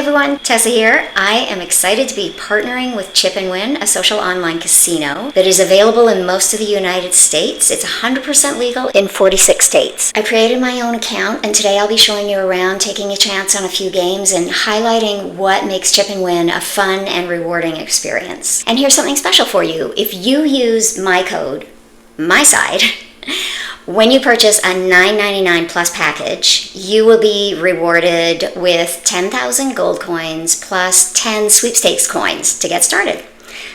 everyone, Tessa here. I am excited to be partnering with chipnwin, a social online casino that is available in most of the United States. It's 100% legal in 46 states. I created my own account and today I'll be showing you around, taking a chance on a few games and highlighting what makes chipnwin a fun and rewarding experience. And here's something special for you. If you use my code, MYSIDE, when you purchase a $9.99 plus package, you will be rewarded with 10,000 gold coins plus 10 sweepstakes coins to get started.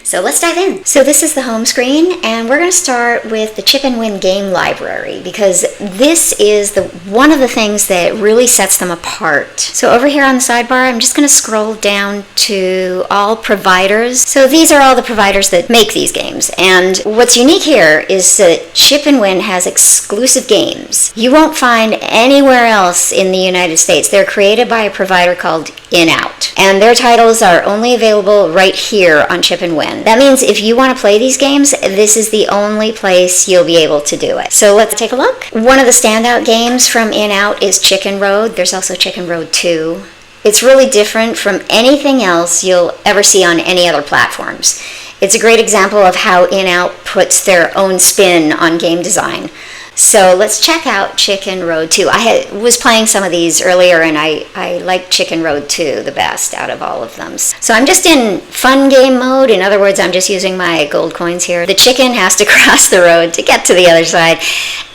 So let's dive in. So this is the home screen, and we're going to start with the chipnwin game library because this is one of the things that really sets them apart. So over here on the sidebar, I'm just going to scroll down to all providers. So these are all the providers that make these games, and what's unique here is that chipnwin has exclusive games you won't find anywhere else in the United States. They're created by a provider called InOut, and their titles are only available right here on chipnwin. That means if you want to play these games, this is the only place you'll be able to do it. So let's take a look. One of the standout games from InOut is Chicken Road. There's also Chicken Road 2. It's really different from anything else you'll ever see on any other platforms. It's a great example of how InOut puts their own spin on game design. So let's check out Chicken Road 2. I was playing some of these earlier and I like Chicken Road 2 the best out of all of them. So I'm just in fun game mode. In other words, I'm just using my gold coins here. The chicken has to cross the road to get to the other side.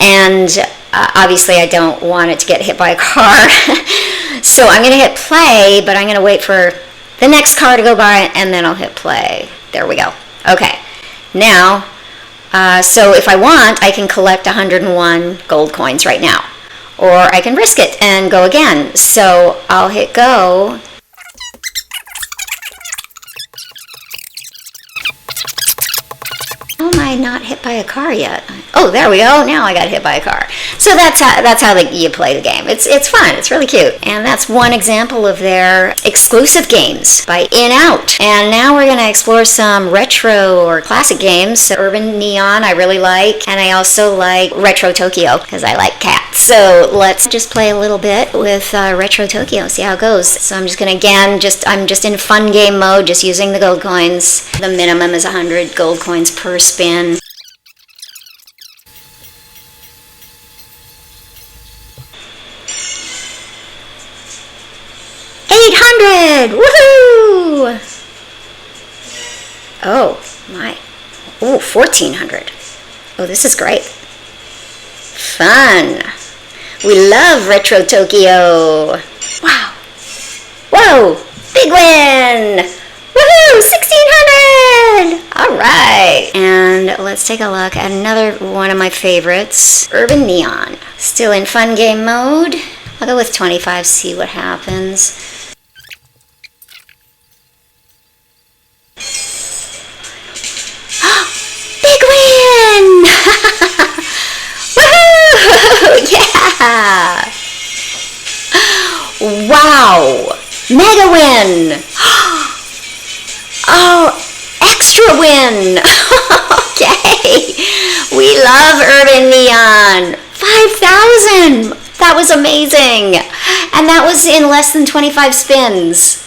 And obviously I don't want it to get hit by a car. So I'm going to hit play, but I'm going to wait for the next car to go by and then I'll hit play. There we go. Okay. Now, so if I want, I can collect 101 gold coins right now. Or I can risk it and go again. So I'll hit go. How am I not hit by a car yet? Oh, there we go. Now I got hit by a car. So that's how you play the game. It's fun. It's really cute. And that's one example of their exclusive games by InOut. And now we're going to explore some retro or classic games. Urban Neon I really like. And I also like Retro Tokyo because I like cats. So let's just play a little bit with Retro Tokyo, see how it goes. So I'm just going to, again, I'm just in fun game mode, just using the gold coins. The minimum is 100 gold coins per spin. Woohoo! Oh my. Oh, 1,400. Oh, this is great. Fun. We love Retro Tokyo. Wow. Whoa! Big win! Woohoo! 1,600! All right. And let's take a look at another one of my favorites, Urban Neon. Still in fun game mode. I'll go with 25, see what happens. Big win! Woohoo! Yeah! Wow! Mega win! Oh, extra win! Okay! We love Urban Neon! 5,000! That was amazing! And that was in less than 25 spins.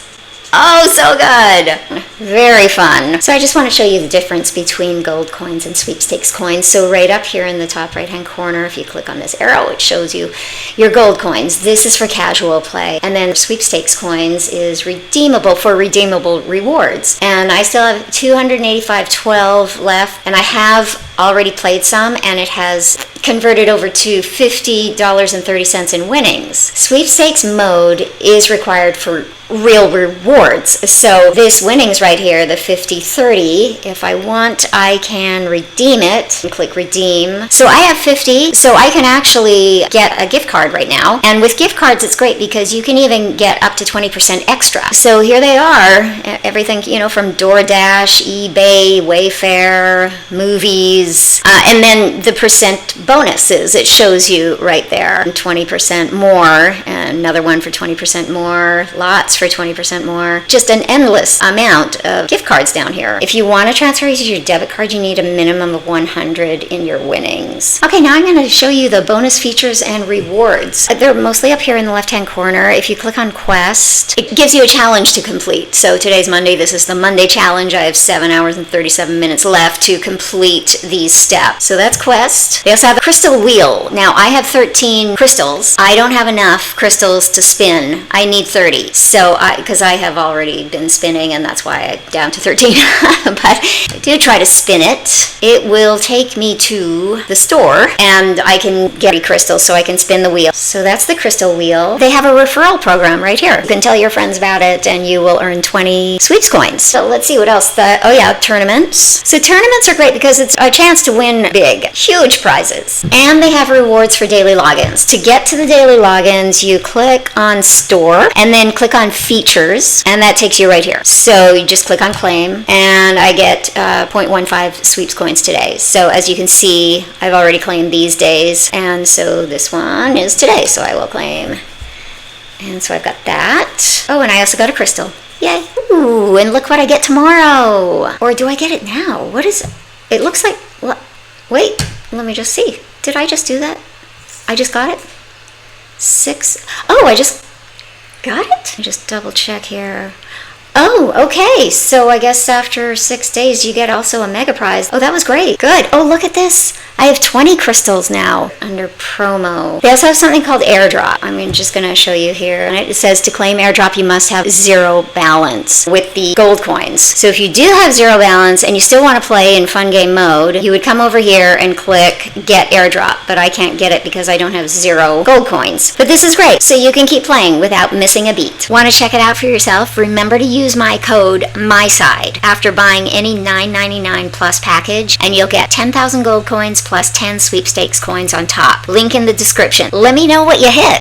Oh, so good. Very fun. So I just want to show you the difference between gold coins and sweepstakes coins. So right up here in the top right hand corner, if you click on this arrow, it shows you your gold coins. This is for casual play. And then sweepstakes coins is redeemable for redeemable rewards. And I still have 285.12 left, and I have already played some, and it has converted over to $50.30 in winnings. Sweepstakes mode is required for real rewards. So this winnings right here, the 50/30, if I want, I can redeem it and click redeem. So I have 50, so I can actually get a gift card right now. And with gift cards, it's great because you can even get up to 20% extra. So here they are, everything, from DoorDash, eBay, Wayfair, movies, and then the percent bonuses. It shows you right there, 20% more, and another one for 20% more, lots for 20% more, just an endless amount amount of gift cards down here. If you want to transfer these to your debit card, you need a minimum of 100 in your winnings. Okay, now I'm going to show you the bonus features and rewards. They're mostly up here in the left-hand corner. If you click on Quest, it gives you a challenge to complete. So today's Monday. This is the Monday challenge. I have 7 hours and 37 minutes left to complete these steps. So that's Quest. They also have a crystal wheel. Now, I have 13 crystals. I don't have enough crystals to spin. I need 30. So, because I have already been spinning, and that's why I'm down to 13. But I do try to spin it. It will take me to the store, and I can get crystals so I can spin the wheel. So that's the crystal wheel. They have a referral program right here. You can tell your friends about it, and you will earn 20 Sweepstakes coins. So let's see what else. Tournaments. So tournaments are great because it's a chance to win big, huge prizes. And they have rewards for daily logins. To get to the daily logins, you click on Store and then click on Features, and that takes you right here. So you just click on Claim, and I get 0.15 Sweepstakes coins today. So as you can see, I've already claimed these days, and so this one is today, so I will claim. And so I've got that. Oh, and I also got a crystal. Yay. Ooh, and look what I get tomorrow. Or do I get it now? What is it? It looks like, what? Wait, let me just see. Did I just do that? I just got it? 6. Oh, I just got it? Let me just double check here. Oh, okay. So I guess after 6 days, you get also a mega prize. Oh, that was great. Good. Oh, look at this. I have 20 crystals now under promo. They also have something called airdrop. I'm just going to show you here. And it says to claim airdrop, you must have 0 balance with the gold coins. So if you do have 0 balance and you still want to play in fun game mode, you would come over here and click get airdrop. But I can't get it because I don't have 0 gold coins. But this is great. So you can keep playing without missing a beat. Want to check it out for yourself? Remember to use my code MYSIDE after buying any $9.99 plus package, and you'll get 10,000 gold coins plus 10 sweepstakes coins on top. Link in the description. Let me know what you hit.